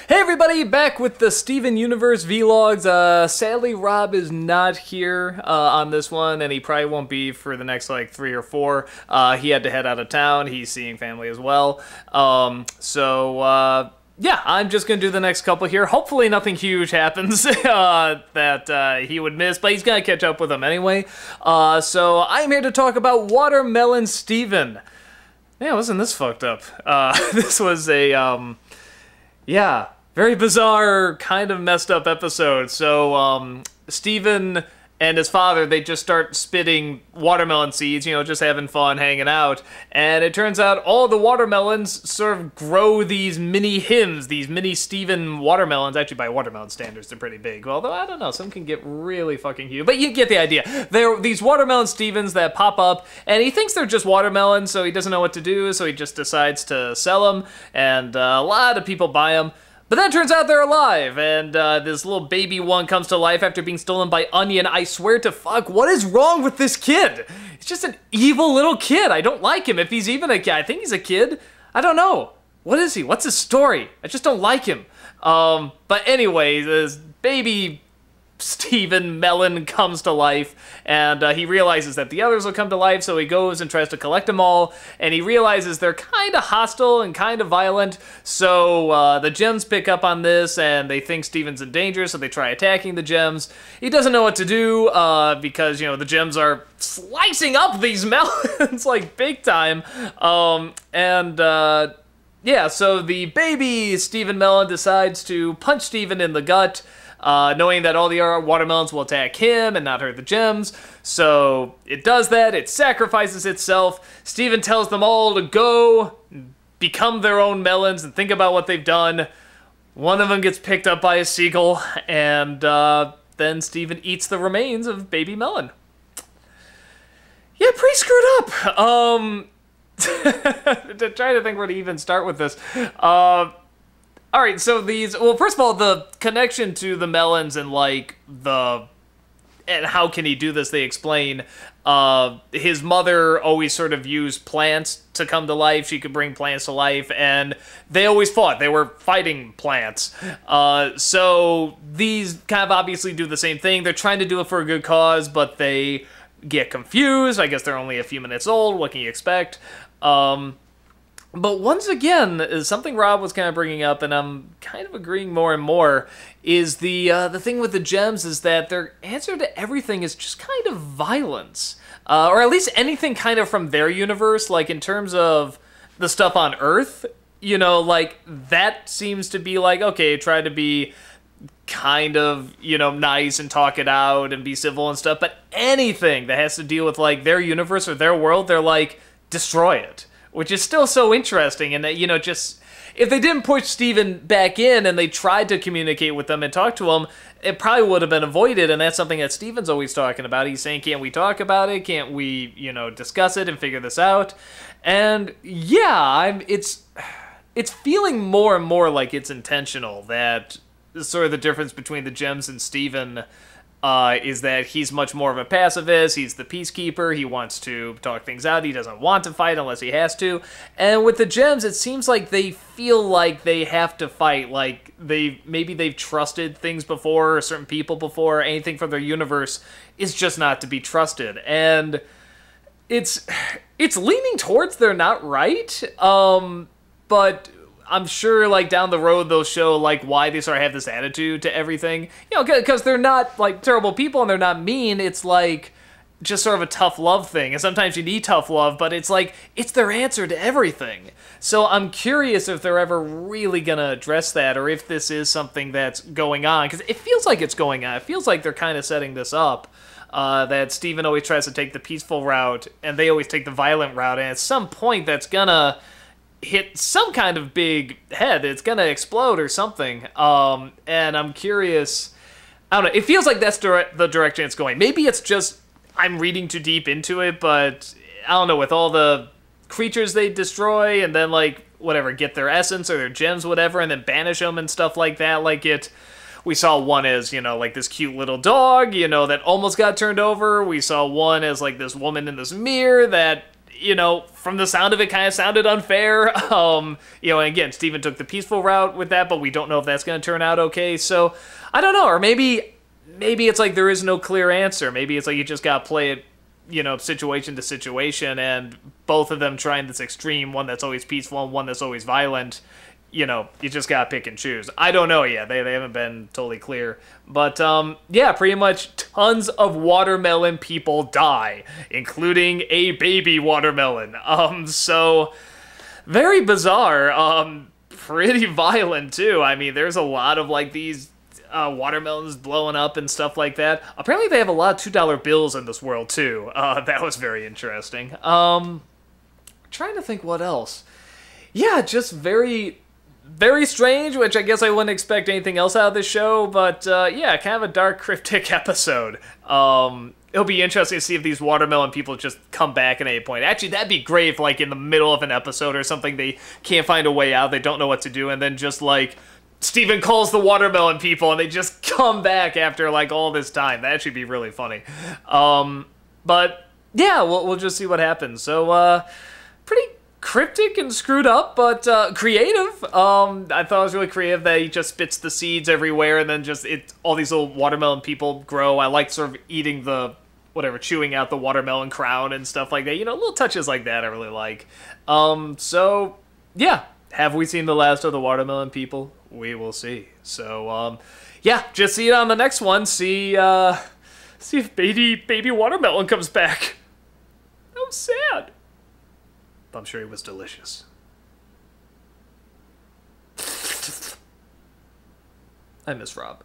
Hey everybody, back with the Steven Universe vlogs. Sadly Rob is not here on this one, and he probably won't be for the next like 3 or 4. He had to head out of town. He's seeing family as well. Yeah, I'm just gonna do the next couple here. Hopefully nothing huge happens that he would miss, but he's gonna catch up with them anyway. So I'm here to talk about Watermelon Steven. Yeah, wasn't this fucked up? This was a, yeah, very bizarre, kind of messed up episode. So, Steven and his father, they just start spitting watermelon seeds, you know, just having fun, hanging out. And it turns out all the watermelons sort of grow these mini hymns, these mini Steven watermelons. Actually, by watermelon standards, they're pretty big. Although, I don't know, some can get really fucking huge. But you get the idea. They're these watermelon Stevens that pop up, and he thinks they're just watermelons, so he doesn't know what to do, so he just decides to sell them, and a lot of people buy them. But then it turns out they're alive, and this little baby one comes to life after being stolen by Onion. I swear to fuck, what is wrong with this kid? He's just an evil little kid. I don't like him. If he's even a kid, I think he's a kid. I don't know. What is he? What's his story? I just don't like him. But anyway, this baby Steven Melon comes to life, and he realizes that the others will come to life, so he goes and tries to collect them all, and he realizes they're kind of hostile and kind of violent, so the gems pick up on this, and they think Steven's in danger, so they try attacking the gems. He doesn't know what to do, because, you know, the gems are slicing up these melons, like, big time, yeah, so the baby Steven Melon decides to punch Steven in the gut, knowing that all the watermelons will attack him and not hurt the gems. So it does that, it sacrifices itself. Steven tells them all to go, become their own melons, and think about what they've done. One of them gets picked up by a seagull, and then Steven eats the remains of baby melon. Yeah, pretty screwed up. Trying to think where to even start with this. Alright, so these, well, first of all, the connection to the melons and, like, and how can he do this, they explain, his mother always sort of used plants to come to life. She could bring plants to life, and they always fought. They were fighting plants. So these kind of obviously do the same thing. They're trying to do it for a good cause, but they get confused. I guess they're only a few minutes old. What can you expect? But once again, is something Rob was kind of bringing up, and I'm kind of agreeing more and more, is the thing with the gems is that their answer to everything is just kind of violence. Or at least anything kind of from their universe, like in terms of the stuff on Earth, you know, like that seems to be like, okay, try to be kind of, you know, nice and talk it out and be civil and stuff, but anything that has to deal with like their universe or their world, they're like, destroy it. Which is still so interesting, and that, you know, just, if they didn't push Steven back in and they tried to communicate with them and talk to him, it probably would have been avoided, and that's something that Steven's always talking about. He's saying, can't we talk about it? Can't we, you know, discuss it and figure this out? And yeah, it's feeling more and more like it's intentional, that sort of the difference between the gems and Steven is that he's much more of a pacifist. He's the peacekeeper. He wants to talk things out. He doesn't want to fight unless he has to. And with the gems, it seems like they feel like they have to fight. Like maybe they've trusted things before, or certain people before. Anything from their universe is just not to be trusted. And it's leaning towards they're not right. But I'm sure, like, down the road, they'll show, like, why they sort of have this attitude to everything. You know, because they're not, like, terrible people and they're not mean. It's, like, just sort of a tough love thing. And sometimes you need tough love, but it's, like, it's their answer to everything. So I'm curious if they're ever really gonna address that, or if this is something that's going on. Because it feels like it's going on. It feels like they're kind of setting this up. That Steven always tries to take the peaceful route, and they always take the violent route. And at some point, that's gonna hit some kind of big head. It's gonna explode or something. And I'm curious, I don't know, it feels like that's the direction it's going. Maybe it's just I'm reading too deep into it, but I don't know, with all the creatures they destroy and then, like, whatever, get their essence or their gems, whatever, and then banish them and stuff like that, like we saw one as, you know, like this cute little dog, you know, that almost got turned over. We saw one as, like, this woman in this mirror that you know, from the sound of it, kind of sounded unfair. You know, and again, Steven took the peaceful route with that, but we don't know if that's going to turn out okay. So, I don't know. Or maybe it's like there is no clear answer. Maybe it's like you just got to play it, you know, situation to situation, and both of them trying this extreme, one that's always peaceful and one that's always violent. You know, you just gotta pick and choose. I don't know yet. They haven't been totally clear. But, yeah, pretty much tons of watermelon people die, including a baby watermelon. So, very bizarre. Pretty violent, too. I mean, there's a lot of, like, these watermelons blowing up and stuff like that. Apparently they have a lot of $2 bills in this world, too. That was very interesting. Trying to think what else. Yeah, just very strange, which I guess I wouldn't expect anything else out of this show, but yeah, kind of a dark, cryptic episode. It'll be interesting to see if these watermelon people just come back at any point. Actually, that'd be great if, like, in the middle of an episode or something, they can't find a way out, they don't know what to do, and then just, like, Steven calls the watermelon people, and they just come back after, like, all this time. That'd actually be really funny. But, yeah, we'll just see what happens. So, pretty cryptic and screwed up, but creative. I thought it was really creative that he just spits the seeds everywhere, and then just all these little watermelon people grow. I like sort of eating the chewing out the watermelon crown and stuff like that. You know, little touches like that I really like. So yeah, have we seen the last of the watermelon people? We will see. So yeah, just see it on the next one. See if baby watermelon comes back. How sad. I'm sure he was delicious. I miss Rob.